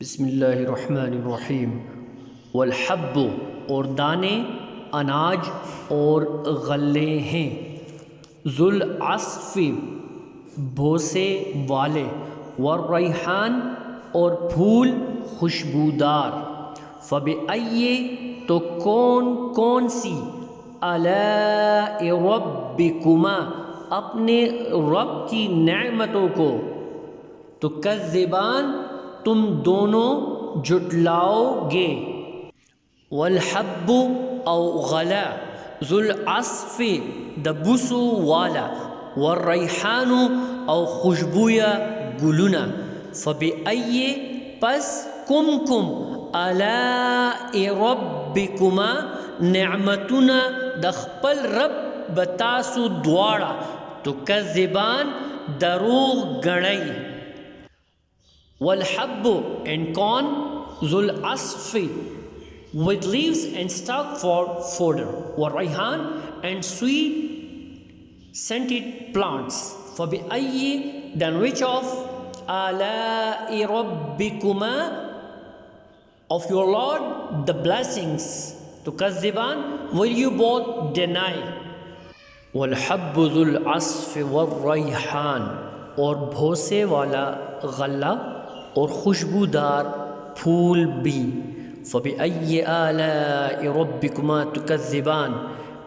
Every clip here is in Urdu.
بسم اللہ الرحمن الرحیم والحب اور دانے اناج اور غلے ہیں، ذوالعصف بھوسے والے، والریحان اور پھول خوشبودار، فبأئی تو کون کون سی، آلاء ربکما اپنے رب کی نعمتوں کو، تکذبان تم دونوں جھٹلاؤ گے، والحب او غلہ، ذوالعصف دبوسو والا، والریحان او خوشبویا گلنا، فبأئی پس کم آلاء ربکما نعمتنا دخپل رب بتاسو دوارا، تکذبان دروغ گڑئی، والحب and corn، ذوالعصف with leaves and stalk for fodder، والریحان and sweet scented plants، فبأي then which of آلاء ربكما of your Lord the blessings تكذبان will you both deny، والحب ذوالعصف والریحان اور بھوسے والا غلہ اور خوشبودار پھول بھی، فبأي آلاء ربكما تكذبان،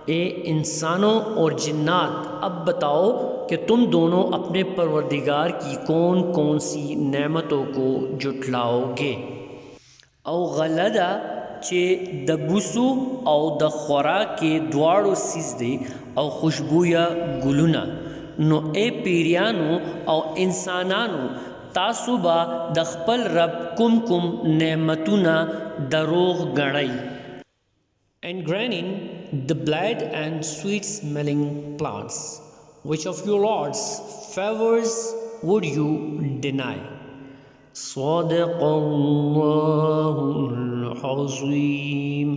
اے انسانوں اور جنات اب بتاؤ کہ تم دونوں اپنے پروردگار کی کون کون سی نعمتوں کو جھٹلاؤ گے، او غلدا چے دبوسو او د خوراکے دواړو سیز دی، او خوشبویا گلونا، نو اے پیریانو او انسانانو تاسو با د خپل رب کم نعمتونه دروغ گڼئ، and granting the blade and sweet smelling plants, which of your Lord's favors would you deny؟ صدق اللہ العظیم۔